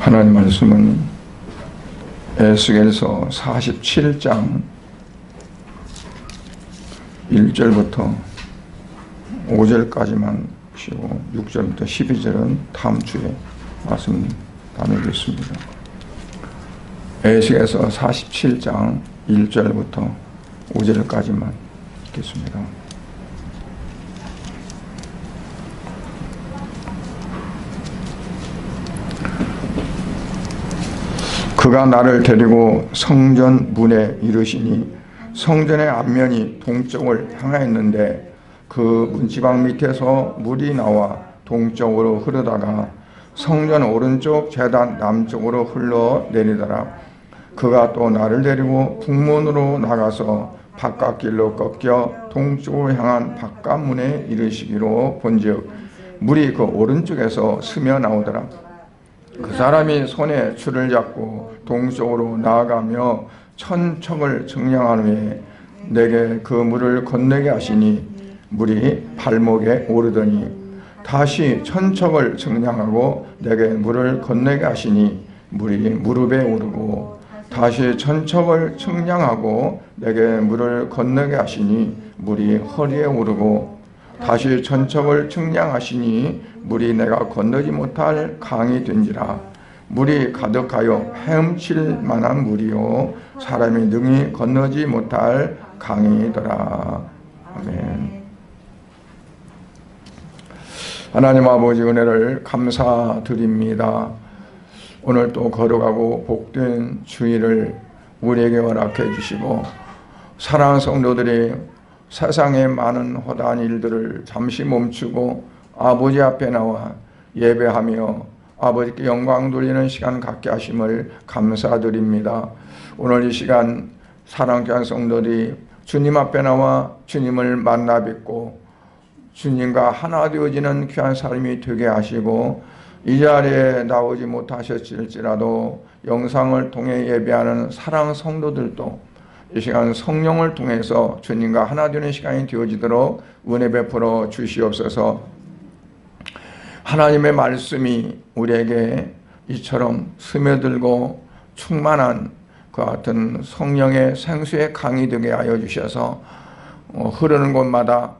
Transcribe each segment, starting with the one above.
하나님 말씀은 에스겔서 47장 1절부터 5절까지만 보시고 6절부터 12절은 다음 주에 말씀 나누겠습니다. 에스겔서 47장 1절부터 5절까지만 읽겠습니다. 그가 나를 데리고 성전 문에 이르시니 성전의 앞면이 동쪽을 향하였는데 그 문지방 밑에서 물이 나와 동쪽으로 흐르다가 성전 오른쪽 제단 남쪽으로 흘러내리더라. 그가 또 나를 데리고 북문으로 나가서 바깥길로 꺾여 동쪽으로 향한 바깥문에 이르시기로 본즉 물이 그 오른쪽에서 스며 나오더라. 그 사람이 손에 줄을 잡고 동쪽으로 나아가며 천척을 측량한 후에 내게 그 물을 건너게 하시니 물이 발목에 오르더니 다시 천척을 측량하고 내게 물을 건너게 하시니 물이 무릎에 오르고 다시 천척을 측량하고 내게 물을 건너게 하시니 물이 허리에 오르고 다시 천척을 측량하시니 물이 내가 건너지 못할 강이 된지라. 물이 가득하여 헤엄칠 만한 물이요 사람이 능히 건너지 못할 강이더라. 아멘. 하나님 아버지 은혜를 감사드립니다. 오늘 또 거룩하고 복된 주일을 우리에게 허락해 주시고 사랑하는 성도들이 세상의 많은 허다한 일들을 잠시 멈추고 아버지 앞에 나와 예배하며 아버지께 영광 돌리는 시간 갖게 하심을 감사드립니다. 오늘 이 시간 사랑하는 성도들이 주님 앞에 나와 주님을 만나 뵙고 주님과 하나 되어지는 귀한 삶이 되게 하시고 이 자리에 나오지 못하셨을지라도 영상을 통해 예배하는 사랑하는 성도들도 이 시간 성령을 통해서 주님과 하나 되는 시간이 되어지도록 은혜 베풀어 주시옵소서. 하나님의 말씀이 우리에게 이처럼 스며들고 충만한 그 같은 성령의 생수의 강이 되게 하여 주셔서 흐르는 곳마다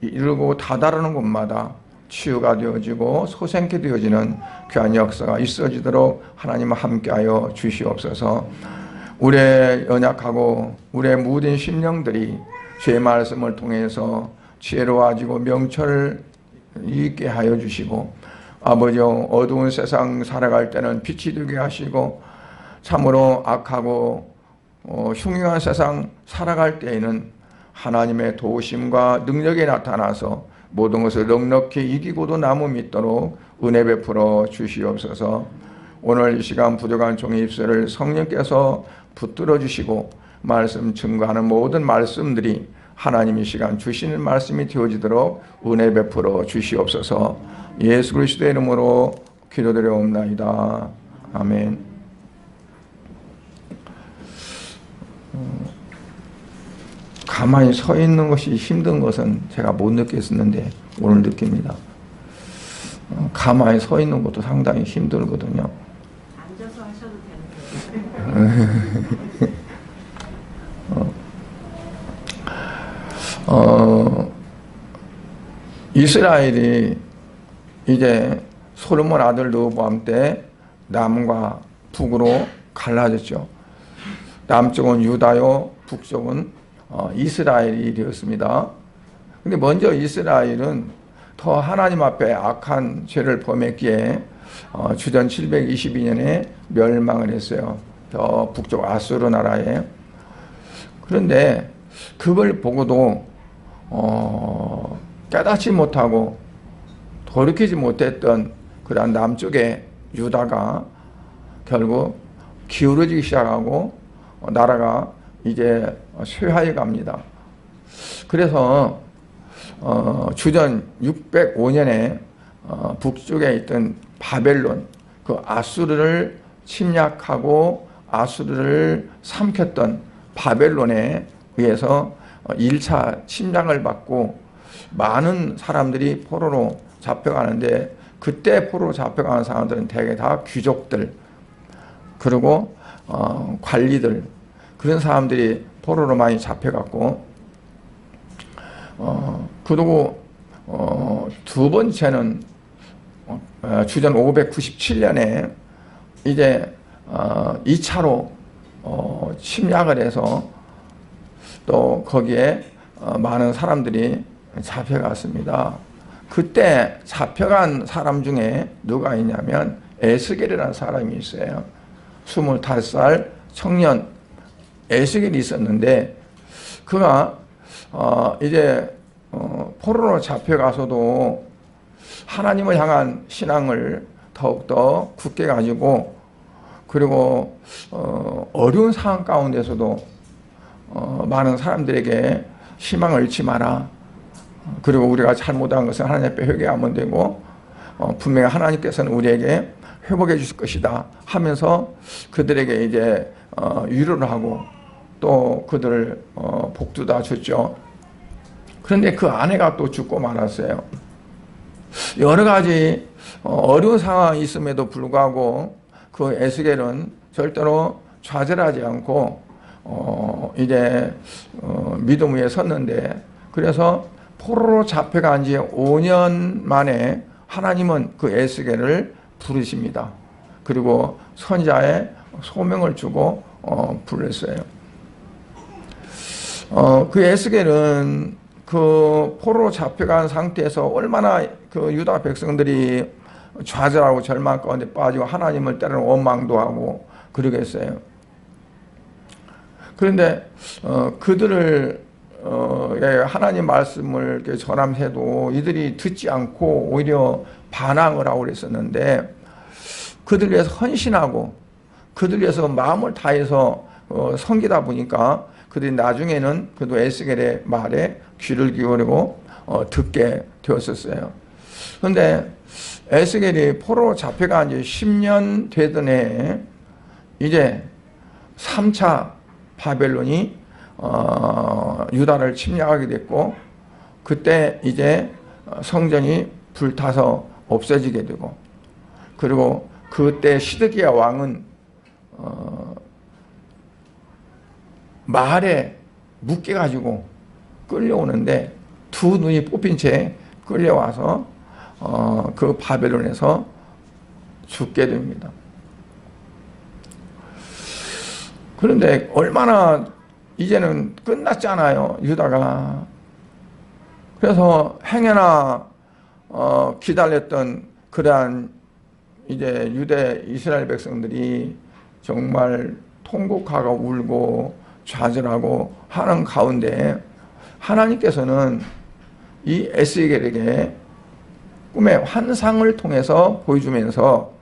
이르고 다다르는 곳마다 치유가 되어지고 소생케 되어지는 귀한 역사가 있어지도록 하나님 함께하여 주시옵소서. 우리의 연약하고 우리의 무딘 심령들이 주의 말씀을 통해서 지혜로워지고 명철을 있게 하여 주시고 아버지 어두운 세상 살아갈 때는 빛이 되게 하시고 참으로 악하고 흉흉한 세상 살아갈 때에는 하나님의 도우심과 능력이 나타나서 모든 것을 넉넉히 이기고도 남을 믿도록 은혜 베풀어 주시옵소서. 오늘 이 시간 부족한 종의 입술을 성령께서 붙들어 주시고 말씀 증거하는 모든 말씀들이 하나님 이 시간 주시는 말씀이 되어지도록 은혜 베풀어 주시옵소서. 예수 그리스도의 이름으로 기도드려옵나이다. 아멘. 가만히 서 있는 것이 힘든 것은 제가 못 느꼈었는데 오늘 느낍니다. 가만히 서 있는 것도 상당히 힘들거든요. 앉아서 하셔도 되는데. 이스라엘이 이제 솔로몬 아들 르호보암 때 남과 북으로 갈라졌죠. 남쪽은 유다요, 북쪽은 이스라엘이 되었습니다. 근데 먼저 이스라엘은 더 하나님 앞에 악한 죄를 범했기에 주전 722년에 멸망을 했어요. 저 북쪽 아수르 나라에. 그런데 그걸 보고도 깨닫지 못하고 돌이키지 못했던 그러한 남쪽의 유다가 결국 기울어지기 시작하고 나라가 이제 쇠하여 갑니다. 그래서 주전 605년에 북쪽에 있던 바벨론, 그 아수르를 침략하고 아수르를 삼켰던 바벨론에 의해서 1차 침략을 받고 많은 사람들이 포로로 잡혀가는데 그때 포로로 잡혀가는 사람들은 대개 다 귀족들, 그리고 관리들, 그런 사람들이 포로로 많이 잡혀갔고, 그리고 두 번째는 주전 597년에 이제 2차로 침략을 해서 또 거기에 많은 사람들이 잡혀갔습니다. 그때 잡혀간 사람 중에 누가 있냐면 에스겔이라는 사람이 있어요. 25살 청년 에스겔이 있었는데, 그가 이제 포로로 잡혀가서도 하나님을 향한 신앙을 더욱더 굳게 가지고, 그리고 어려운 상황 가운데서도 많은 사람들에게 희망을 잃지 마라. 그리고 우리가 잘못한 것은 하나님 앞에 회개하면 되고, 분명히 하나님께서는 우리에게 회복해 주실 것이다 하면서 그들에게 이제 위로를 하고 또 그들을 복도 줬죠. 그런데 그 아내가 또 죽고 말았어요. 여러 가지 어려운 상황이 있음에도 불구하고 그 에스겔은 절대로 좌절하지 않고 이제 믿음 위에 섰는데, 그래서 포로로 잡혀간 지 5년 만에 하나님은 그 에스겔을 부르십니다. 그리고 선자의 소명을 주고 불렀어요. 그 에스겔은 그 포로로 잡혀간 상태에서 얼마나 그 유다 백성들이 좌절하고 절망 가운데 빠지고 하나님을 때로는 원망도 하고 그러겠어요. 그런데 그들을 하나님 말씀을 이렇게 전함해도 이들이 듣지 않고 오히려 반항을 하고 그랬었는데, 그들 위해서 헌신하고 그들 위해서 마음을 다해서 섬기다 보니까 그들이 나중에는 그래도 에스겔의 말에 귀를 기울이고 듣게 되었었어요. 그런데 에스겔이 포로로 잡혀간 지 10년 되던 해에 이제 3차 바벨론이 유다를 침략하게 됐고, 그때 이제 성전이 불타서 없어지게 되고, 그리고 그때 시드기야 왕은 말에 묶여가지고 끌려오는데 두 눈이 뽑힌 채 끌려와서 그 바벨론에서 죽게 됩니다. 그런데 얼마나 이제는 끝났잖아요, 유다가. 그래서 행여나 기다렸던 그러한 이제 유대 이스라엘 백성들이 정말 통곡하고 울고 좌절하고 하는 가운데 하나님께서는 이 에스겔에게 꿈의 환상을 통해서 보여주면서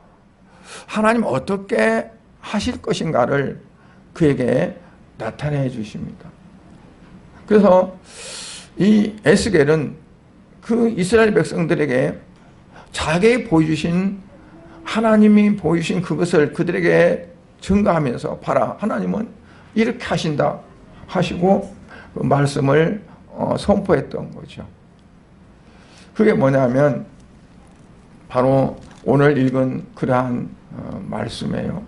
하나님 어떻게 하실 것인가를 그에게 나타내 주십니다. 그래서 이 에스겔은 그 이스라엘 백성들에게 자기에게 보여주신, 하나님이 보여주신 그것을 그들에게 증거하면서 봐라, 하나님은 이렇게 하신다 하시고 그 말씀을 선포했던 거죠. 그게 뭐냐면 바로 오늘 읽은 그러한 말씀이에요.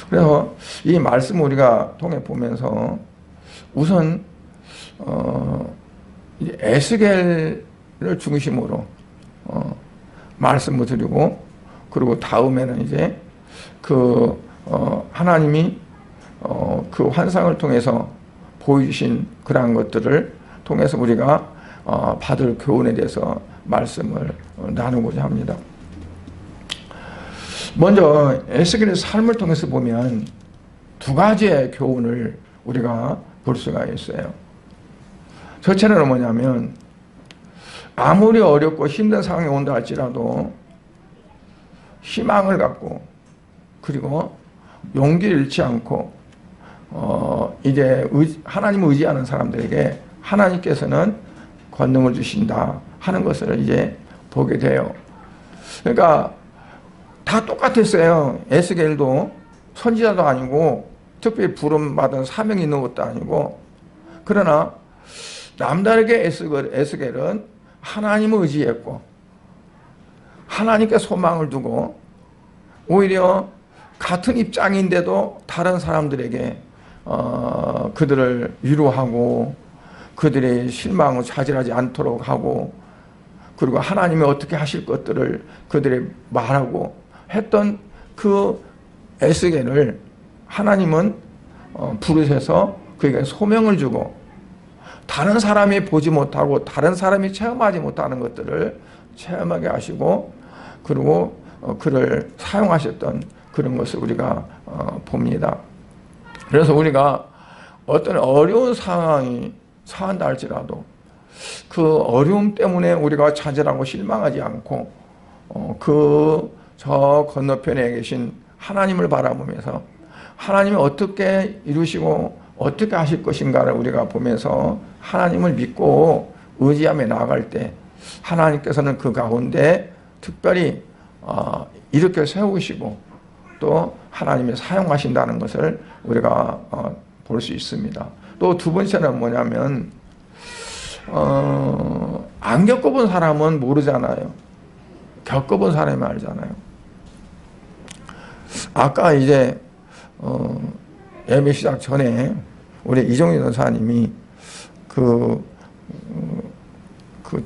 그래서 이 말씀 우리가 통해 보면서 우선 에스겔을 중심으로 말씀을 드리고, 그리고 다음에는 이제 그 하나님이 그 환상을 통해서 보여주신 그러한 것들을 통해서 우리가 받을 교훈에 대해서 말씀을 나누고자 합니다. 먼저 에스겔의 삶을 통해서 보면 두 가지의 교훈을 우리가 볼 수가 있어요. 첫째는 뭐냐면, 아무리 어렵고 힘든 상황이 온다 할지라도 희망을 갖고, 그리고 용기를 잃지 않고 이제 하나님을 의지하는 사람들에게 하나님께서는 권능을 주신다 하는 것을 이제 보게 돼요. 그러니까 다 똑같았어요. 에스겔도 선지자도 아니고 특별히 부름받은 사명이 있는 것도 아니고, 그러나 남다르게 에스겔은 하나님을 의지했고 하나님께 소망을 두고 오히려 같은 입장인데도 다른 사람들에게 그들을 위로하고 그들의 실망을 좌절하지 않도록 하고 그리고 하나님이 어떻게 하실 것들을 그들이 말하고 했던 그 에스겔을 하나님은 부르셔서 그에게 소명을 주고 다른 사람이 보지 못하고 다른 사람이 체험하지 못하는 것들을 체험하게 하시고 그리고 그를 사용하셨던 그런 것을 우리가 봅니다. 그래서 우리가 어떤 어려운 상황이 처한다 할지라도 그 어려움 때문에 우리가 좌절하고 실망하지 않고 저 건너편에 계신 하나님을 바라보면서 하나님이 어떻게 이루시고 어떻게 하실 것인가를 우리가 보면서 하나님을 믿고 의지하며 나아갈 때 하나님께서는 그 가운데 특별히 이렇게 세우시고 또 하나님이 사용하신다는 것을 우리가 볼 수 있습니다. 또 두 번째는 뭐냐면 안 겪어본 사람은 모르잖아요. 겪어본 사람이 알잖아요. 아까 이제 예배 시작 전에 우리 이종희 전사님이 그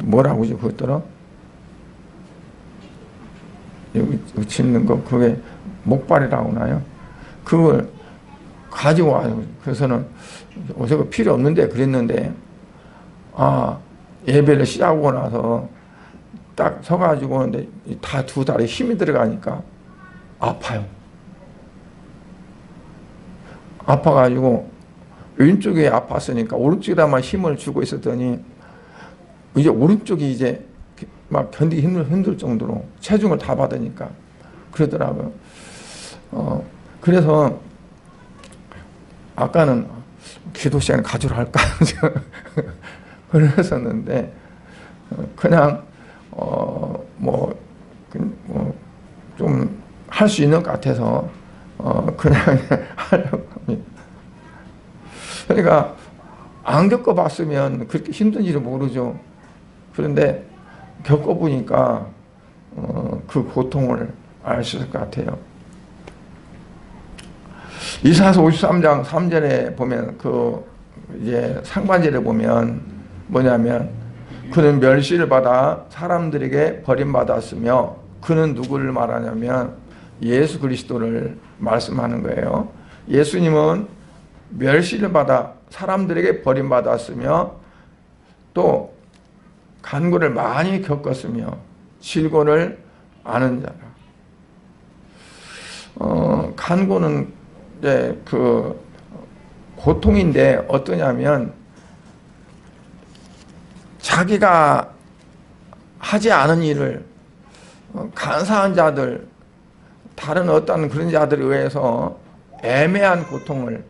뭐라고 하죠? 그것더라? 여기 짓는 거 그게 목발이라고 하나요? 그걸 가지고 와요. 그래서는 어서 필요 없는데 그랬는데 예배를 시작하고 나서 딱 서가지고 오는데 다 두 다리에 힘이 들어가니까 아파요. 아파가지고 왼쪽이 아팠으니까 오른쪽에다만 힘을 주고 있었더니 이제 오른쪽이 이제 막 견디기 힘들 정도로 체중을 다 받으니까 그러더라고요. 그래서 아까는 기도 시간에 가지로 할까 그랬었는데 그냥 좀 할 수 있는 것 같아서 그냥 하려고 합니다. 그러니까 안 겪어봤으면 그렇게 힘든지를 모르죠. 그런데 겪어보니까 그 고통을 알 수 있을 것 같아요. 이사야서 53장 3절에 보면 이제 상반절에 보면 뭐냐면 그는 멸시를 받아 사람들에게 버림받았으며 그는 누구를 말하냐면 예수 그리스도를 말씀하는 거예요. 예수님은 멸시를 받아 사람들에게 버림받았으며 또 간구를 많이 겪었으며 질고를 아는 자라. 간구는 이제 그 고통인데 어떠냐면 자기가 하지 않은 일을 간사한 자들 다른 어떤 그런 자들에 의해서 애매한 고통을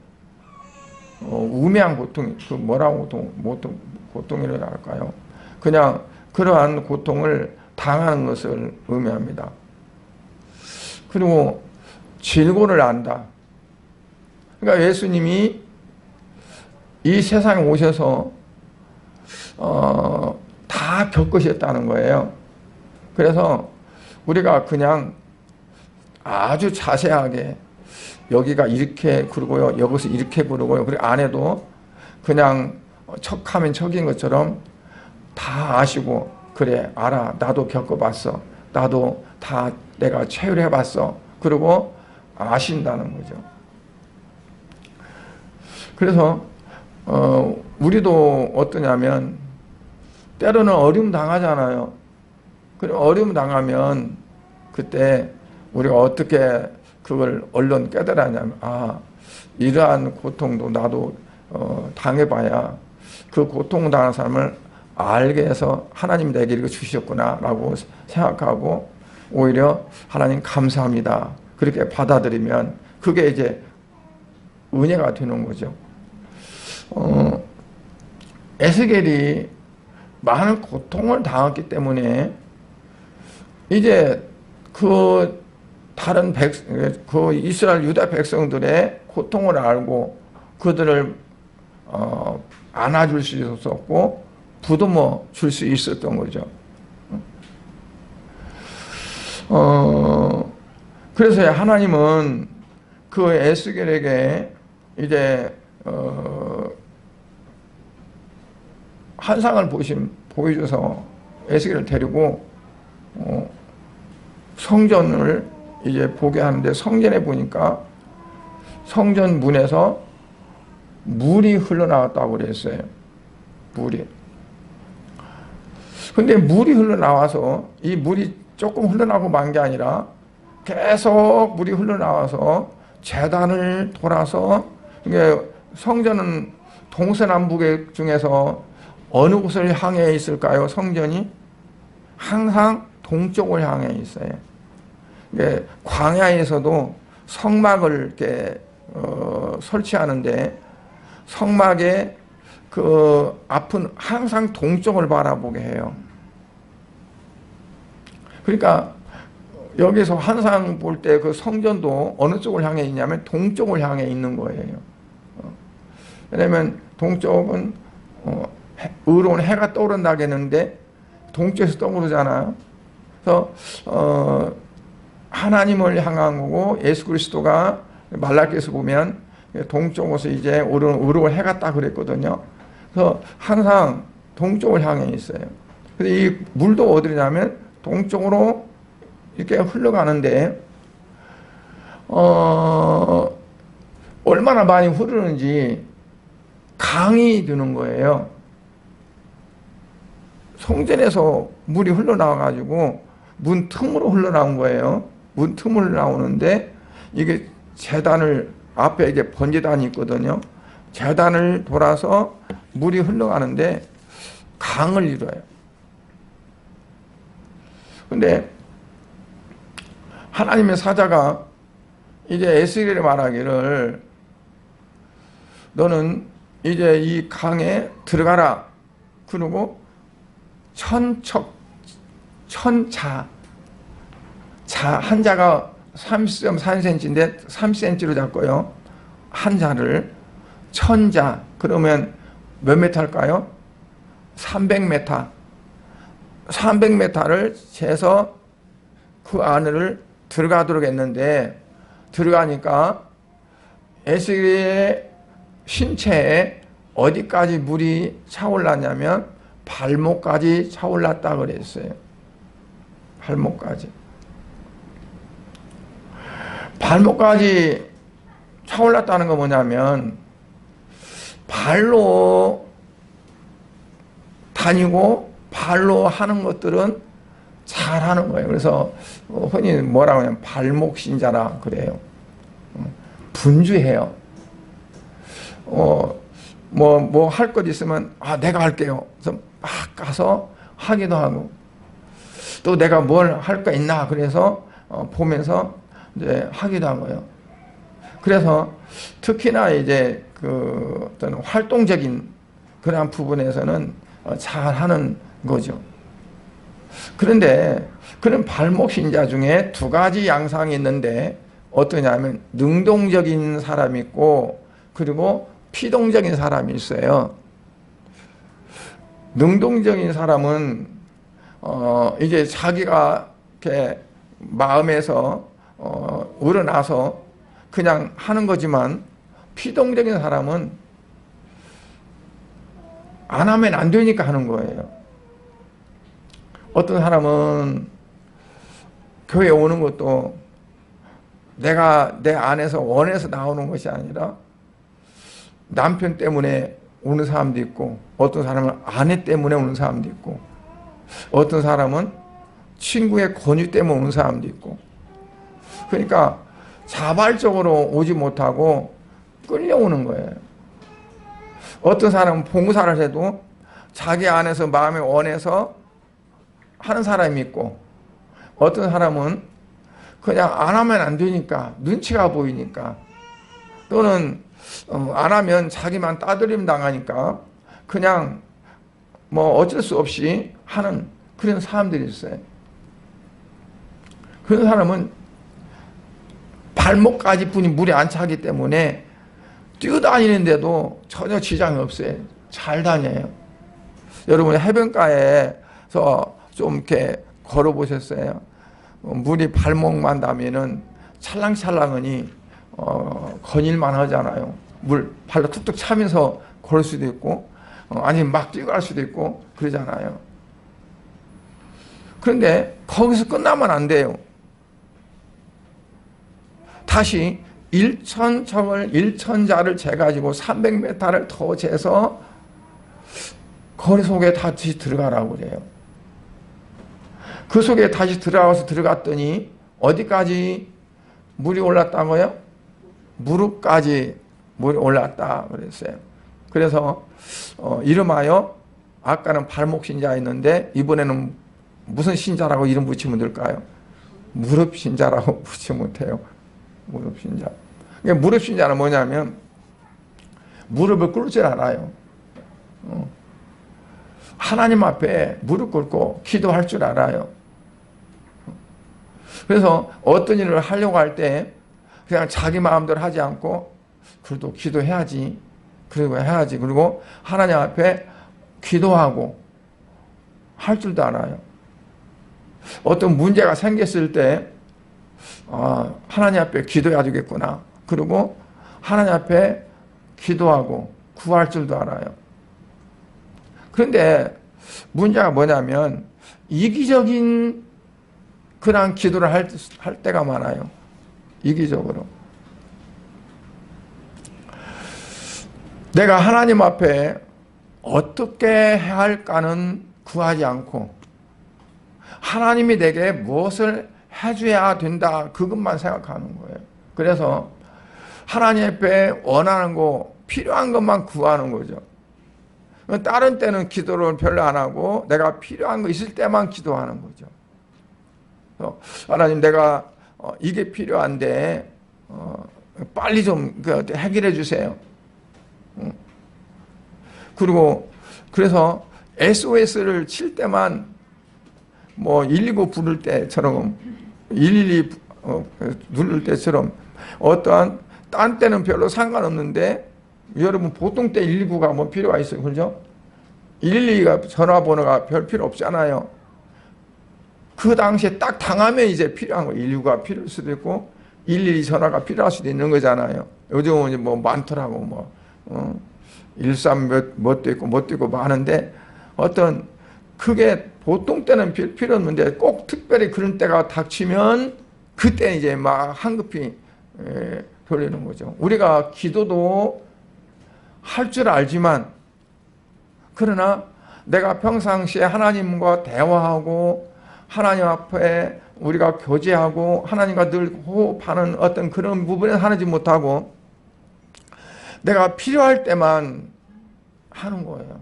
우매한 고통 그 뭐라고 고통이라고 할까요? 그냥 그러한 고통을 당하는 것을 의미합니다. 그리고 질고를 안다. 그러니까 예수님이 이 세상에 오셔서 다 겪으셨다는 거예요. 그래서 우리가 그냥 아주 자세하게 여기가 이렇게 그러고요, 여기서 이렇게 그러고요. 그리고 안 해도 그냥 척하면 척인 것처럼 다 아시고 그래 알아 나도 겪어봤어. 나도 다 내가 체휼해봤어. 그리고 아신다는 거죠. 그래서 우리도 어떠냐면 때로는 어려움 당하잖아요. 그리고 어려움 당하면 그때 우리가 어떻게 그걸 얼른 깨달았냐면 이러한 고통도 나도 당해봐야 그 고통 당한 사람을 알게 해서 하나님 내게 이거 주셨구나 라고 생각하고 오히려 하나님 감사합니다 그렇게 받아들이면 그게 이제 은혜가 되는 거죠. 에스겔이 많은 고통을 당했기 때문에 이제 그 다른 그 이스라엘 유다 백성들의 고통을 알고 그들을 안아줄 수 있었고 부듬어 줄 수 있었던 거죠. 그래서 하나님은 그 에스겔에게 이제 환상을 보여줘서 에스겔을 데리고 성전을 이제 보게 하는데, 성전에 보니까 성전 문에서 물이 흘러나왔다고 그랬어요. 물이. 근데 물이 흘러나와서, 이 물이 조금 흘러나오고 만 게 아니라 계속 물이 흘러나와서 제단을 돌아서, 이게 성전은 동서남북 중에서 어느 곳을 향해 있을까요? 성전이 항상 동쪽을 향해 있어요. 이게 광야에서도 성막을 이렇게 설치하는데, 성막의 그 앞은 항상 동쪽을 바라보게 해요. 그러니까 여기서 환상 볼 때 그 성전도 어느 쪽을 향해 있냐면 동쪽을 향해 있는 거예요. 왜냐면 동쪽은 의로운 해가 떠오른다겠는데 동쪽에서 떠오르잖아요. 그래서 하나님을 향한 거고, 예수 그리스도가 말라기에서 보면 동쪽에서 이제 의로운 해가 딱 그랬거든요. 그래서 항상 동쪽을 향해 있어요. 그래서 이 물도 어디냐면 동쪽으로 이렇게 흘러가는데, 얼마나 많이 흐르는지 강이 드는 거예요. 성전에서 물이 흘러나와가지고 문 틈으로 흘러나온 거예요. 문 틈으로 나오는데, 이게 제단을 앞에 이제 번제단이 있거든요. 제단을 돌아서 물이 흘러가는데 강을 이뤄요. 근데 하나님의 사자가 이제 에스겔에 말하기를, 너는 이제 이 강에 들어가라. 그리고 천자, 한자가 30.4cm인데 3cm로 잡고요. 한자를 천자, 그러면 몇 미터일까요? 300m. 300m를 재서 그 안을 들어가도록 했는데, 들어가니까 에스겔의 신체에 어디까지 물이 차올랐냐면 발목까지 차올랐다 그랬어요. 발목까지. 발목까지 차올랐다는 건 뭐냐면, 발로 다니고 발로 하는 것들은 잘하는 거예요. 그래서 흔히 뭐라고 하냐면 발목 신자라 그래요. 분주해요. 뭐 할 것 있으면 내가 할게요. 그래서 막 가서 하기도 하고, 또 내가 뭘 할 거 있나 그래서 보면서 이제 하기도 하고요. 그래서 특히나 이제 그 어떤 활동적인 그러한 부분에서는 잘하는 거죠. 그런데 그런 발목 신자 중에 두 가지 양상이 있는데, 어떠냐면 능동적인 사람이 있고, 그리고 피동적인 사람이 있어요. 능동적인 사람은 이제 자기가 이렇게 마음에서 우러나서 그냥 하는 거지만, 피동적인 사람은 안 하면 안 되니까 하는 거예요. 어떤 사람은 교회에 오는 것도 내가 내 안에서 원해서 나오는 것이 아니라 남편 때문에 오는 사람도 있고, 어떤 사람은 아내 때문에 오는 사람도 있고, 어떤 사람은 친구의 권유 때문에 오는 사람도 있고, 그러니까 자발적으로 오지 못하고 끌려오는 거예요. 어떤 사람은 봉사를 해도 자기 안에서 마음에 원해서 하는 사람이 있고, 어떤 사람은 그냥 안 하면 안 되니까, 눈치가 보이니까, 또는 안 하면 자기만 따돌림 당하니까 그냥 뭐 어쩔 수 없이 하는 그런 사람들이 있어요. 그런 사람은 발목까지 뿐이 물이 안 차기 때문에 뛰어다니는데도 전혀 지장이 없어요. 잘 다녀요. 여러분 해변가에서 좀 이렇게 걸어보셨어요? 물이 발목만 닿으면은 찰랑찰랑하니 거닐만 하잖아요. 물 발로 툭툭 차면서 걸을 수도 있고 아니면 막 뛰어갈 수도 있고 그러잖아요. 그런데 거기서 끝나면 안 돼요. 다시 1천자를 재가지고 300m를 더 재서 거리 속에 다시 들어가라고 그래요. 그 속에 다시 들어갔더니 어디까지 물이 올랐다고요? 무릎까지 물이 올랐다 그랬어요. 그래서 이름하여 아까는 발목 신자였는데 이번에는 무슨 신자라고 이름 붙이면 될까요? 무릎 신자라고 붙이면 돼요. 무릎 신자. 그러니까 무릎 신자는 뭐냐면 무릎을 꿇을 줄 알아요. 하나님 앞에 무릎 꿇고 기도할 줄 알아요. 그래서 어떤 일을 하려고 할 때 그냥 자기 마음대로 하지 않고 그래도 기도해야지. 그리고 해야지. 그리고 하나님 앞에 기도하고 할 줄도 알아요. 어떤 문제가 생겼을 때 하나님 앞에 기도해야 되겠구나. 그리고 하나님 앞에 기도하고 구할 줄도 알아요. 그런데 문제가 뭐냐면 이기적인 그런 기도를 할 때가 많아요. 이기적으로. 내가 하나님 앞에 어떻게 해야 할까는 구하지 않고 하나님이 내게 무엇을 해줘야 된다 그것만 생각하는 거예요. 그래서 하나님 앞에 원하는 거 필요한 것만 구하는 거죠. 다른 때는 기도를 별로 안 하고 내가 필요한 거 있을 때만 기도하는 거죠. 하나님 내가 이게 필요한데 빨리 좀 해결해 주세요. 그리고 그래서 SOS를 칠 때만 뭐 119 부를 때처럼 112 누를 때처럼 어떠한 딴 때는 별로 상관없는데 여러분 보통 때 119가 뭐 필요가 있어요. 그죠? 112가 전화번호가 별 필요 없잖아요. 그 당시에 딱 당하면 이제 필요한 거예요. 119가 필요할 수도 있고 112 전화가 필요할 수도 있는 거잖아요. 요즘은 이제 뭐 많더라고 뭐 13 뭣도 있고 뭣도 있고 많은데 어떤 그게 보통 때는 필요 없는데 꼭 특별히 그런 때가 닥치면 그때 이제 막 한급히 돌리는 거죠. 우리가 기도도 할 줄 알지만 그러나 내가 평상시에 하나님과 대화하고 하나님 앞에 우리가 교제하고 하나님과 늘 호흡하는 어떤 그런 부분을 하지 못하고 내가 필요할 때만 하는 거예요.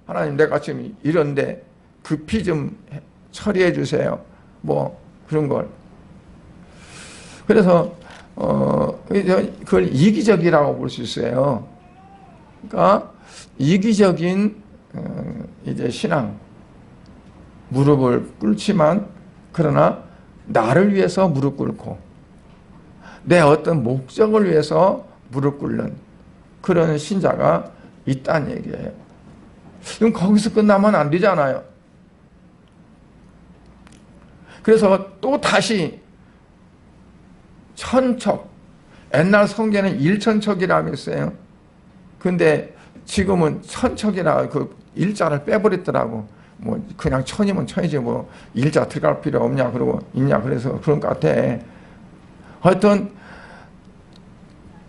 하나님 내가 지금 이런데 급히 좀 처리해 주세요. 뭐 그런 걸. 그래서 그걸 이기적이라고 볼 수 있어요. 그러니까 이기적인 이제 신앙. 무릎을 꿇지만 그러나 나를 위해서 무릎 꿇고 내 어떤 목적을 위해서 무릎 꿇는 그런 신자가 있다는 얘기예요. 그럼 거기서 끝나면 안 되잖아요. 그래서 또 다시 천척, 옛날 성경에는 일천척이라고 했어요. 근데 지금은 천척이라 그 일자를 빼버렸더라고. 뭐 그냥 천이면 천이지 뭐 일자 들어갈 필요 없냐 그러고 있냐 그래서 그런 것 같아. 하여튼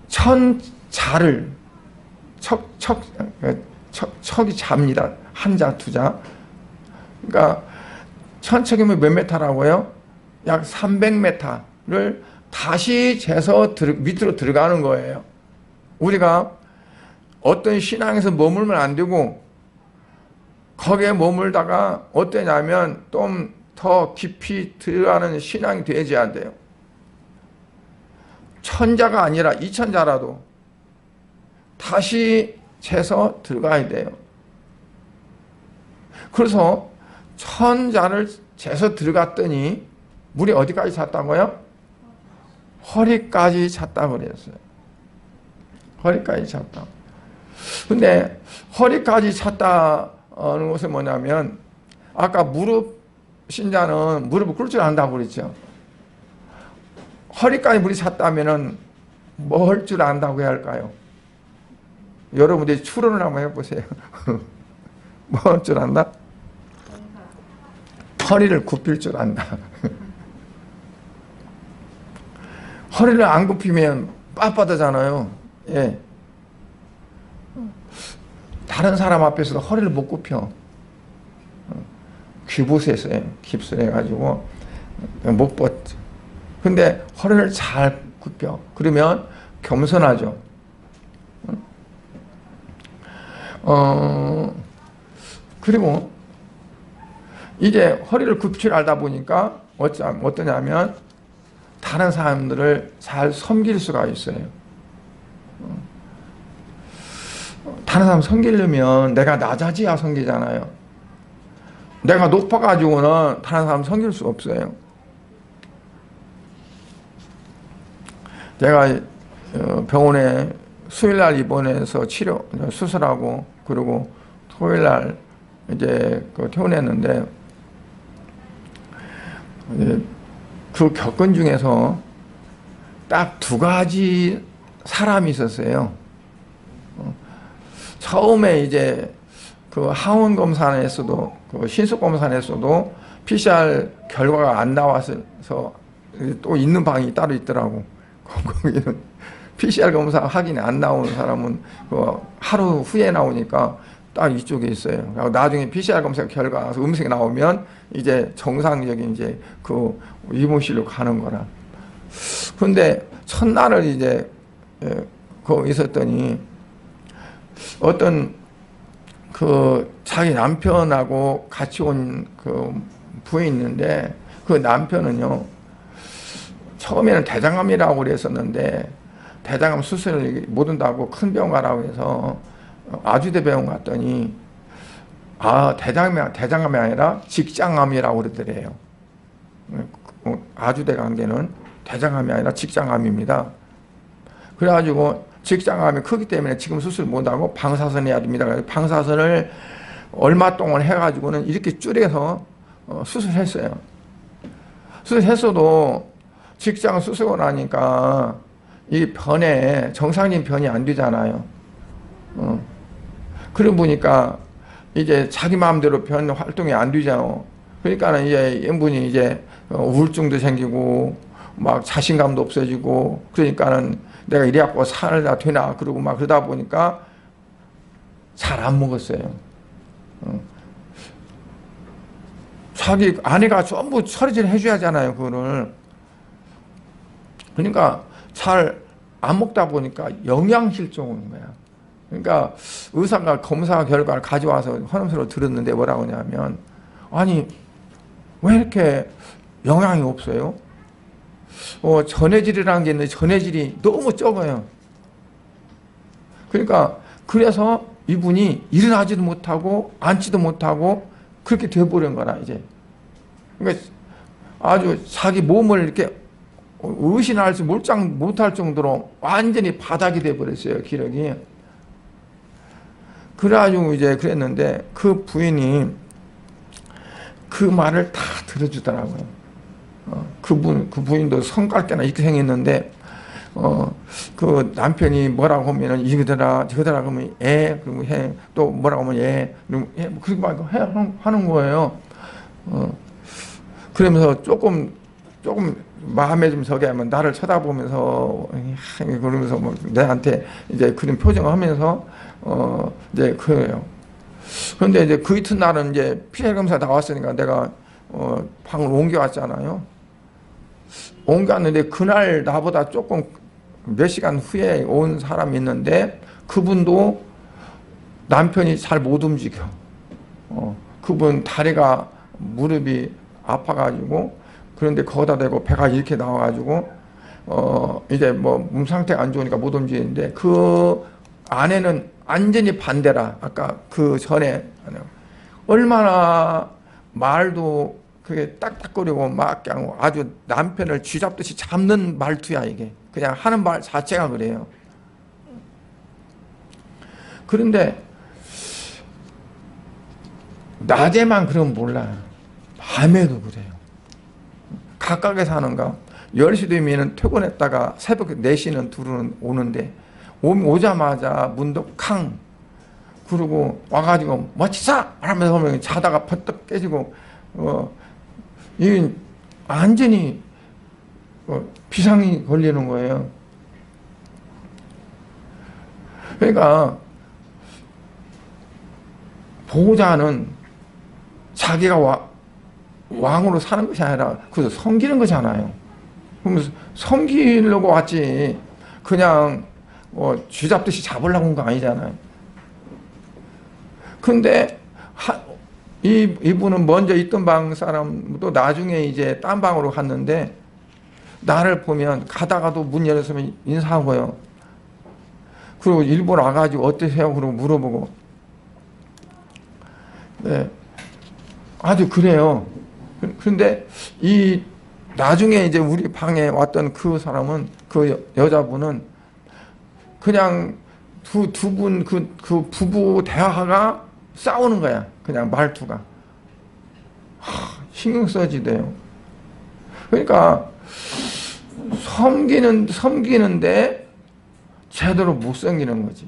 천자를 척이 잡니다. 한자 두자. 그러니까 천척이면 몇 메타라고요? 약 300m를 다시 재서 밑으로 들어가는 거예요. 우리가 어떤 신앙에서 머물면 안 되고 거기에 머물다가 어떠냐면 좀 더 깊이 들어가는 신앙이 되어야 돼요. 천자가 아니라 이천자라도 다시 재서 들어가야 돼요. 그래서 천자를 재서 들어갔더니 물이 어디까지 찼다고요? 허리까지 찼다고 그랬어요. 허리까지 찼다. 근데 허리까지 찼다는 것은 뭐냐면 아까 무릎 신자는 무릎을 꿇을 줄 안다고 그랬죠. 허리까지 물이 찼다면은 뭐 할 줄 안다고 해야 할까요? 여러분들이 추론을 한번 해보세요. 뭐 할 줄 안다? 허리를 굽힐 줄 안다. 허리를 안 굽히면 빳빳하잖아요. 예. 다른 사람 앞에서도 허리를 못 굽혀. 귀부스에서 깁스해가지고 못 뻗죠. 근데 허리를 잘 굽혀. 그러면 겸손하죠. 그리고 이제 허리를 굽힐 줄 알다 보니까 어떠냐면 다른 사람들을 잘 섬길 수가 있어요. 다른 사람 섬기려면 내가 낮아져야 섬기잖아요. 내가 높아가지고는 다른 사람 섬길 수 없어요. 제가 병원에 수요일날 입원해서 수술하고 그리고 토요일날 이제 퇴원했는데 그 겪은 중에서 딱 두 가지 사람이 있었어요. 처음에 이제 그 항원 검사에서도 그 신속 검사에서도 PCR 결과가 안 나와서 또 있는 방이 따로 있더라고. 거기는 PCR 검사 확인이 안 나오는 사람은 그 하루 후에 나오니까 딱 이쪽에 있어요. 그리고 나중에 PCR 검사 결과 음성이 나오면 이제 정상적인 이제 그 이모실로 가는 거라. 근데 첫날을 이제 거기 있었더니 어떤 그 자기 남편하고 같이 온 그 부인이 있는데 그 남편은요 처음에는 대장암이라고 그랬었는데 대장암 수술을 못 한다고 큰 병 가라고 해서 아주대 병원 갔더니 대장암이 아니라 직장암이라고 그러더래요. 아주대 간 게는 대장암이 아니라 직장암입니다. 그래가지고 직장암이 크기 때문에 지금 수술 못하고 방사선 해야 됩니다. 방사선을 얼마 동안 해가지고는 이렇게 줄여서 수술했어요. 수술했어도 직장 수술하고 나니까 이 변에 정상적인 변이 안 되잖아요. 그러고 보니까 이제 자기 마음대로 변 활동이 안 되잖아요. 그러니까는 이제 연분이 이제 우울증도 생기고 막 자신감도 없어지고 그러니까는 내가 이래 갖고 살다 되나 그러고 막 그러다 보니까 잘 안 먹었어요. 자기 아내가 전부 처리를 해줘야 하잖아요, 그거를. 그러니까 잘 안 먹다 보니까 영양실조 오는 거야. 그러니까 의사가 검사 결과를 가져와서 헌음서로 들었는데 뭐라고 하냐면 아니 왜 이렇게 영양이 없어요? 전해질이라는 게 있는데 전해질이 너무 적어요. 그러니까 그래서 이분이 일어나지도 못하고 앉지도 못하고 그렇게 돼버린 거라 이제. 그러니까 아주 자기 몸을 이렇게 의신할 수 몰장 못할 정도로 완전히 바닥이 돼버렸어요, 기력이. 그래가지고 이제 그랬는데 그 부인이 그 말을 다 들어주더라고요. 그 부인도 성깔게나 이렇게 생겼는데, 그 남편이 뭐라고 하면은 이거더라, 저거더라 그러면 그러면 해. 또 뭐라고 하면 그러면 해. 그렇게 막 하는 거예요. 그러면서 조금 마음에 좀 서게 하면 나를 쳐다보면서 그러면서 뭐 내한테 이제 그런 표정을 하면서 이제 그래요. 그런데 이제 그 이튿날은 이제 PCR 검사 나왔으니까 내가 방을 옮겨왔잖아요. 옮겨왔는데 그날 나보다 조금 몇 시간 후에 온 사람이 있는데 그분도 남편이 잘 못 움직여. 그분 다리가 무릎이 아파가지고 그런데 거기다 대고 배가 이렇게 나와가지고 이제 뭐 몸 상태가 안 좋으니까 못 움직이는데 그 아내는 완전히 반대라. 아까 그 전에 얼마나 말도 그게 딱딱거리고 막 그냥 아주 남편을 쥐잡듯이 잡는 말투야 이게. 그냥 하는 말 자체가 그래요. 그런데 낮에만 그러면 몰라. 밤에도 그래요. 각각에 사는가? 10시 되면 퇴근했다가 새벽 4시는 둘은 오는데 오자마자 문도 캉 그러고 와가지고 멋지사! 하면서 자다가 퍼뜩 깨지고 이 완전히 비상이 걸리는 거예요. 그러니까 보호자는 자기가 왕으로 사는 것이 아니라 그래서 섬기는 거잖아요. 그러면 섬기려고 왔지 그냥 쥐잡듯이 잡으려고 온 거 아니잖아요. 근데 이분은 먼저 있던 방 사람도 나중에 이제 딴 방으로 갔는데 나를 보면 가다가도 문 열었으면 인사하고요. 그리고 일부러 와가지고 어떠세요? 그러고 물어보고. 네. 아주 그래요. 그런데 나중에 이제 우리 방에 왔던 그 사람은, 그 여자분은 그냥 두 분, 그 부부 대화가 싸우는 거야. 그냥 말투가. 신경 써지대요. 그러니까 섬기는데 제대로 못 섬기는 거지.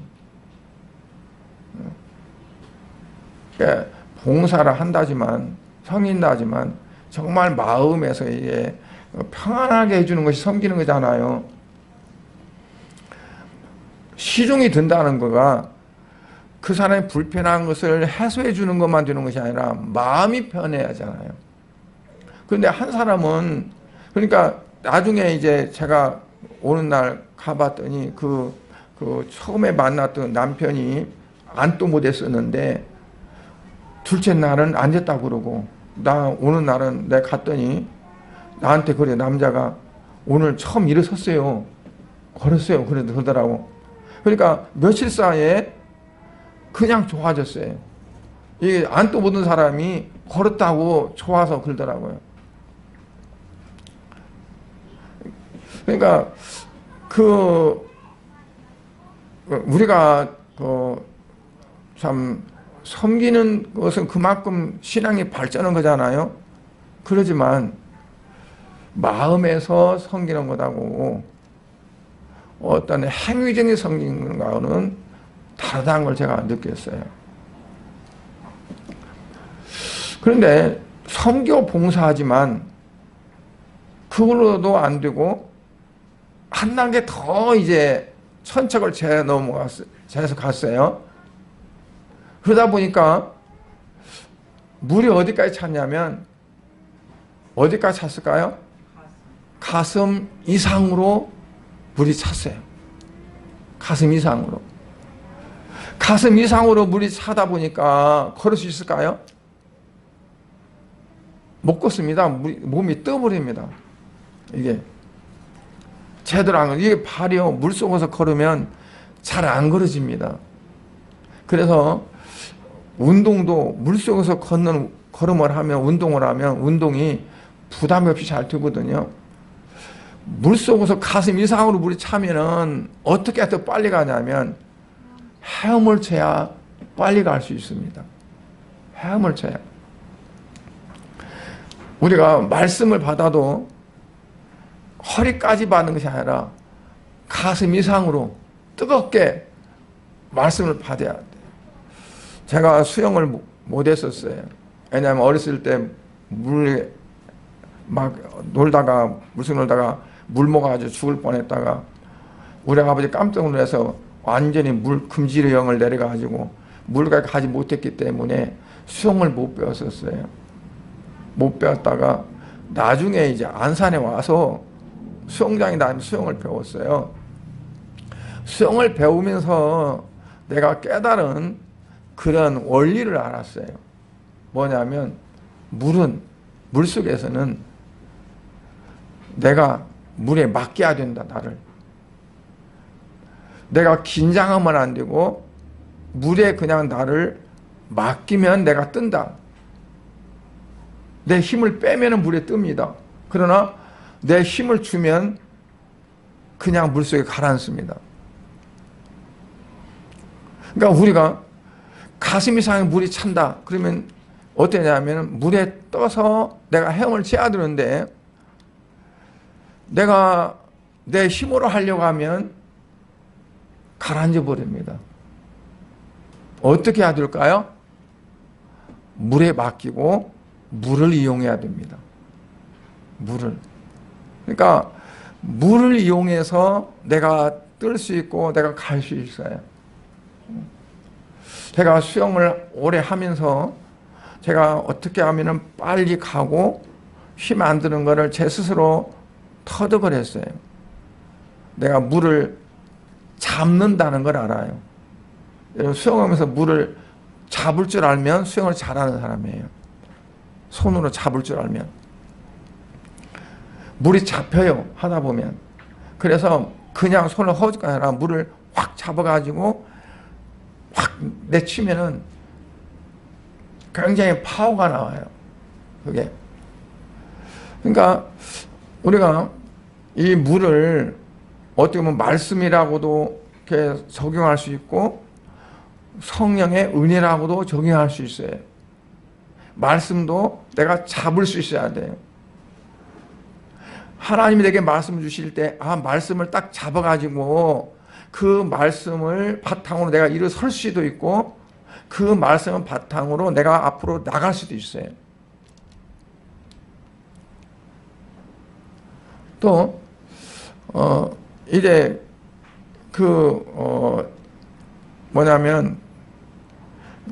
그러니까 봉사를 한다지만, 섬긴다지만 정말 마음에서 이게 평안하게 해주는 것이 섬기는 거잖아요. 시중이 든다는 거가 그 사람이 불편한 것을 해소해 주는 것만 되는 것이 아니라 마음이 편해야 하잖아요. 그런데 한 사람은, 그러니까 나중에 이제 제가 오는 날 가봤더니 그 처음에 만났던 남편이 안도 못했었는데 둘째 날은 안 됐다고 그러고, 나 오는 날은 내가 갔더니 나한테 그래, 남자가 오늘 처음 일어섰어요. 걸었어요. 그러더라고. 그러니까 며칠 사이에 그냥 좋아졌어요. 이 안도 못한 사람이 걸었다고 좋아서 그러더라고요. 그러니까 우리가 참 섬기는 것은 그만큼 신앙이 발전한 거잖아요. 그러지만 마음에서 섬기는 것하고 어떤 행위적인 섬기는 것과는 다르다는 걸 제가 느꼈어요. 그런데 섬겨 봉사하지만 그걸로도 안 되고 한 단계 더 이제 천척을 재서 갔어요. 그러다 보니까 물이 어디까지 찼냐면, 어디까지 찼을까요? 가슴 이상으로 물이 찼어요. 가슴 이상으로. 가슴 이상으로 물이 차다 보니까 걸을 수 있을까요? 못 걷습니다. 몸이 떠버립니다. 이게 제대로 안 걸려. 이게 발이요, 물 속에서 걸으면 잘 안 걸어집니다. 그래서 운동도 물 속에서 걸음을 하면, 운동을 하면 운동이 부담이 없이 잘 되거든요. 물 속에서 가슴 이상으로 물이 차면은 어떻게 더 빨리 가냐면 헤엄을 쳐야 빨리 갈 수 있습니다. 헤엄을 쳐야. 우리가 말씀을 받아도 허리까지 받는 것이 아니라 가슴 이상으로 뜨겁게 말씀을 받아야 돼요. 제가 수영을 못 했었어요. 왜냐하면 어렸을 때 물에 막 물속 놀다가 물 먹어가지고 죽을 뻔했다가 우리 아버지 깜짝 놀라서 완전히 물 금지령을 내려가지고 물가에 가지 못했기 때문에 수영을 못 배웠었어요. 못 배웠다가 나중에 이제 안산에 와서 수영장에 다니면서 수영을 배웠어요. 수영을 배우면서 내가 깨달은 그런 원리를 알았어요. 뭐냐면 물속에서는 내가 물에 맡겨야 된다, 나를. 내가 긴장하면 안 되고 물에 그냥 나를 맡기면 내가 뜬다. 내 힘을 빼면 물에 뜹니다. 그러나 내 힘을 주면 그냥 물속에 가라앉습니다. 그러니까 우리가 가슴 이상의 물이 찬다. 그러면 어떠냐면 물에 떠서 내가 헤엄을 쳐야 되는데 내가 내 힘으로 하려고 하면 가라앉아 버립니다. 어떻게 해야 될까요? 물에 맡기고 물을 이용해야 됩니다. 물을. 그러니까 물을 이용해서 내가 뜰 수 있고 내가 갈 수 있어요. 제가 수영을 오래 하면서 제가 어떻게 하면 빨리 가고 힘 안 드는 거를 제 스스로 터득을 했어요. 내가 물을 잡는다는 걸 알아요. 여러분 수영하면서 물을 잡을 줄 알면 수영을 잘하는 사람이에요. 손으로 잡을 줄 알면. 물이 잡혀요. 하다 보면. 그래서 그냥 손을 허우니까 아니라 물을 확 잡아가지고 확 내치면은 굉장히 파워가 나와요. 그게. 그러니까 우리가 이 물을 어떻게 보면 말씀이라고도 이렇게 적용할 수 있고 성령의 은혜라고도 적용할 수 있어요. 말씀도 내가 잡을 수 있어야 돼요. 하나님이 내게 말씀을 주실 때, 말씀을 딱 잡아가지고 그 말씀을 바탕으로 내가 일어설 수도 있고 그 말씀을 바탕으로 내가 앞으로 나갈 수도 있어요. 또, 이제 뭐냐면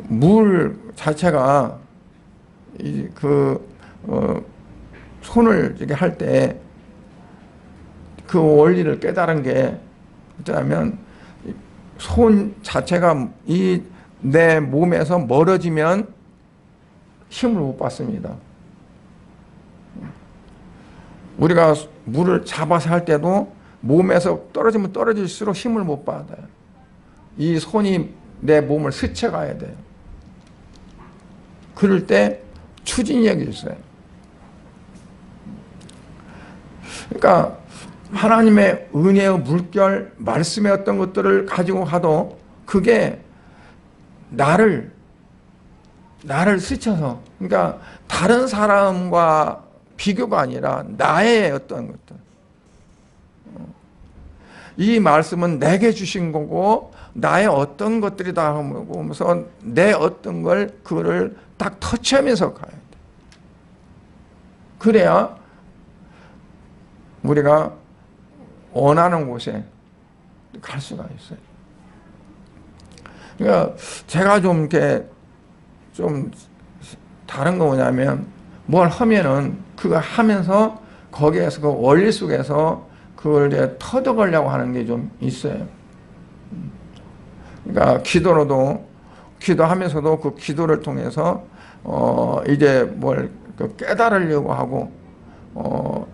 물 자체가 손을 이렇게 할 때 그 원리를 깨달은 게 뭐냐면 손 자체가 내 몸에서 멀어지면 힘을 못 받습니다. 우리가 물을 잡아서 할 때도 몸에서 떨어지면 떨어질수록 힘을 못 받아요. 이 손이 내 몸을 스쳐가야 돼요. 그럴 때 추진력이 있어요. 그러니까 하나님의 은혜의 물결, 말씀의 어떤 것들을 가지고 가도 그게 나를 스쳐서, 그러니까 다른 사람과 비교가 아니라 나의 어떤 것들. 이 말씀은 내게 주신 거고 나의 어떤 것들이다 하면서 내 어떤 그거를 딱 터치하면서 가야 돼. 그래야 우리가 원하는 곳에 갈 수가 있어요. 그러니까 제가 좀 이렇게 좀 다른 거 뭐냐면 뭘 하면은 그거 하면서 거기에서 그 원리 속에서 그걸 이제 터득하려고 하는 게 좀 있어요. 그러니까 기도하면서도 그 기도를 통해서 이제 뭘 깨달으려고 하고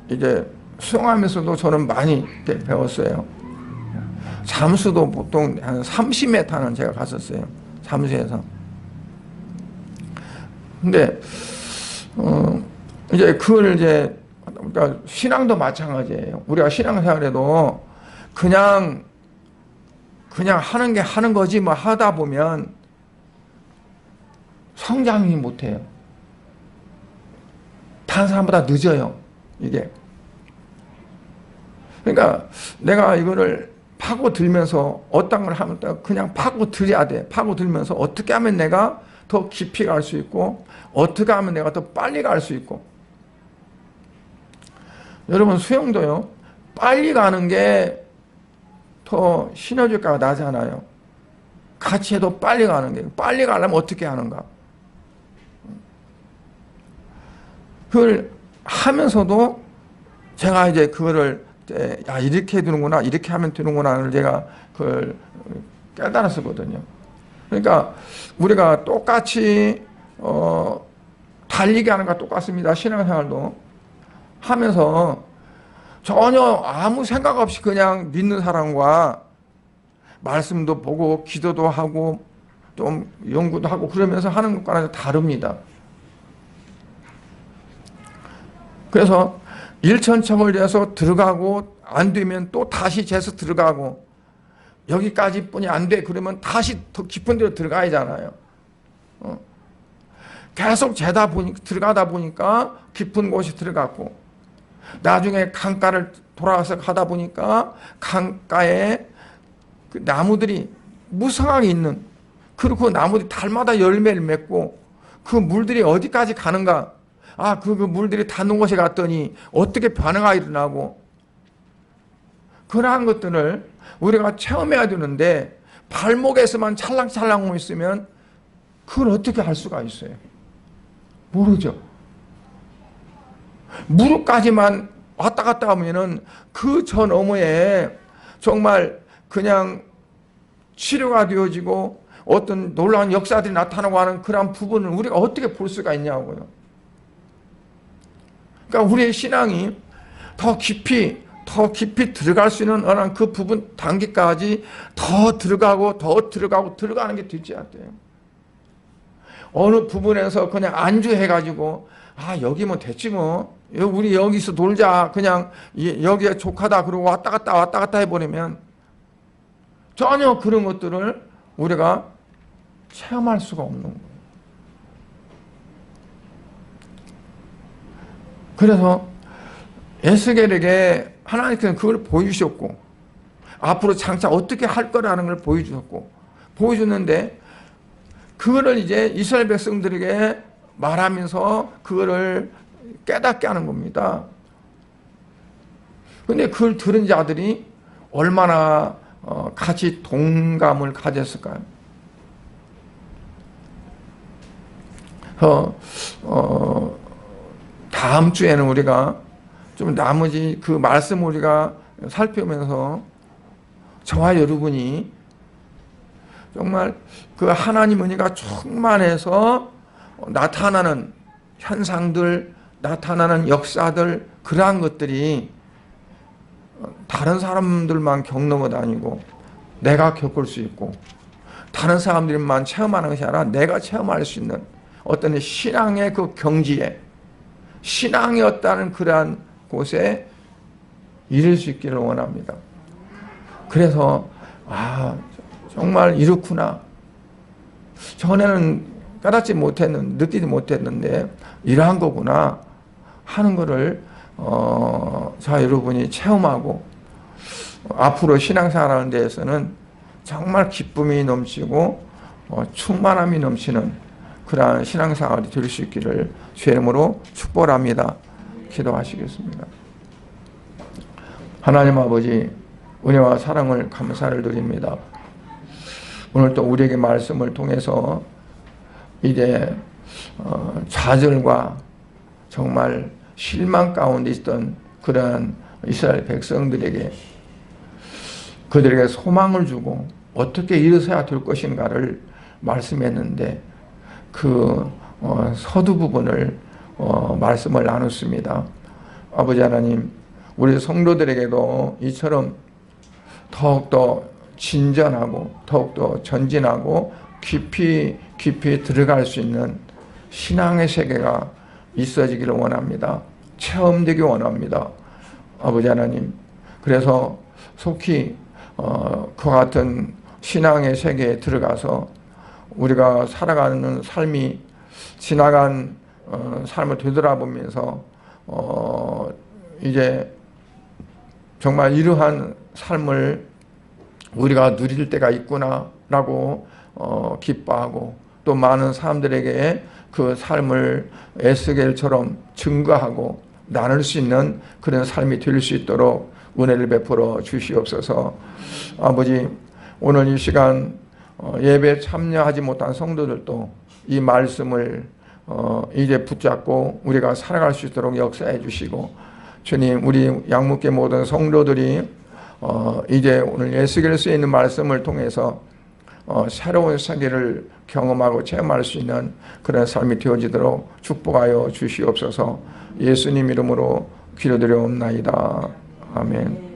이제 수영하면서도 저는 많이 배웠어요. 잠수도 보통 한 30m는 제가 갔었어요. 잠수해서. 근데 이제 그걸 이제 그러니까 신앙도 마찬가지예요. 우리가 신앙생활에도 그냥 하는 거지 뭐 하다 보면 성장이 못해요. 다른 사람보다 늦어요. 이게. 그러니까 내가 이거를 파고들면서 어떤 걸 하면 그냥 파고들어야 돼. 파고들면서 어떻게 하면 내가 더 깊이 갈 수 있고 어떻게 하면 내가 더 빨리 갈 수 있고. 여러분 수영도요. 빨리 가는 게 더 시너지가 나잖아요. 같이 해도 빨리 가는 게. 빨리 가려면 어떻게 하는가. 그걸 하면서도 제가 이제 그거를 이렇게 되는구나, 이렇게 하면 되는구나를 제가 그걸 깨달았었거든요. 그러니까 우리가 똑같이 달리기 하는 거 똑같습니다. 신앙생활도 하면서 전혀 아무 생각 없이 그냥 믿는 사람과 말씀도 보고 기도도 하고 좀 연구도 하고 그러면서 하는 것과는 다릅니다. 그래서 일천천을위해서 들어가고 안 되면 또 다시 재서 들어가고 여기까지뿐이 안 돼 그러면 다시 더 깊은 데로 들어가야잖아요. 계속 들어가다 보니까 깊은 곳이 들어갔고, 나중에 강가를 돌아와서 가다 보니까 강가에 그 나무들이 무성하게 있는, 그리고 그 나무들이 달마다 열매를 맺고 그 물들이 어디까지 가는가, 그 물들이 닿는 곳에 갔더니 어떻게 변화가 일어나고, 그러한 것들을 우리가 체험해야 되는데 발목에서만 찰랑찰랑 있으면 그걸 어떻게 할 수가 있어요? 모르죠. 무릎까지만 왔다 갔다 하면은 그 저 너머에 정말 그냥 치료가 되어지고 어떤 놀라운 역사들이 나타나고 하는 그런 부분을 우리가 어떻게 볼 수가 있냐고요. 그러니까 우리의 신앙이 더 깊이 들어갈 수 있는 그 부분 단계까지 더 들어가는 게 되지 않대요. 어느 부분에서 그냥 안주해가지고 여기면 됐지 뭐, 우리 여기서 놀자, 그냥 여기에 족하다 그러고 왔다 갔다 해버리면 전혀 그런 것들을 우리가 체험할 수가 없는 거예요. 그래서 에스겔에게 하나님께서는 그걸 보여주셨고, 앞으로 장차 어떻게 할 거라는 걸 보여주는데, 그거를 이제 이스라엘 백성들에게 말하면서 그거를 깨닫게 하는 겁니다. 근데 그걸 들은 자들이 얼마나 같이 동감을 가졌을까요? 다음 주에는 우리가 좀 나머지 그 말씀 우리가 살펴보면서 저와 여러분이 정말 그 하나님 은혜가 충만해서 나타나는 현상들, 나타나는 역사들, 그러한 것들이 다른 사람들만 겪는 것 아니고 내가 겪을 수 있고, 다른 사람들만 체험하는 것이 아니라 내가 체험할 수 있는 어떤 신앙의 그 경지에, 신앙이었다는 그러한 곳에 이룰 수 있기를 원합니다. 그래서 정말 이렇구나, 전에는 느끼지 못했는데 이러한 거구나 하는 거를 여러분이 체험하고 앞으로 신앙생활하는 데에서는 정말 기쁨이 넘치고 충만함이 넘치는 그러한 신앙생활이 될 수 있기를 주의 이름으로 축복합니다. 기도하시겠습니다. 하나님 아버지, 은혜와 사랑을 감사를 드립니다. 오늘 또 우리에게 말씀을 통해서 이제 좌절과 정말 실망 가운데 있던 그러한 이스라엘 백성들에게, 그들에게 소망을 주고 어떻게 일어서야 될 것인가를 말씀했는데, 그 서두 부분을 말씀을 나눴습니다. 아버지 하나님, 우리 성도들에게도 이처럼 더욱더 진전하고 더욱더 전진하고 깊이 들어갈 수 있는 신앙의 세계가 있어지기를 원합니다. 체험되기 원합니다. 아버지 하나님, 그래서 속히 그와 같은 신앙의 세계에 들어가서 우리가 살아가는 삶이 지나간 삶을 되돌아보면서 이제 정말 이러한 삶을 우리가 누릴 때가 있구나라고 기뻐하고, 또 많은 사람들에게 그 삶을 에스겔처럼 증거하고 나눌 수 있는 그런 삶이 될 수 있도록 은혜를 베풀어 주시옵소서. 아버지, 오늘 이 시간 예배에 참여하지 못한 성도들도 이 말씀을 이제 붙잡고 우리가 살아갈 수 있도록 역사해 주시고, 주님, 우리 양육계 모든 성도들이 이제 오늘 에스겔서에 있는 말씀을 통해서 새로운 세계를 경험하고 체험할 수 있는 그런 삶이 되어지도록 축복하여 주시옵소서. 예수님 이름으로 기도드려옵나이다. 아멘.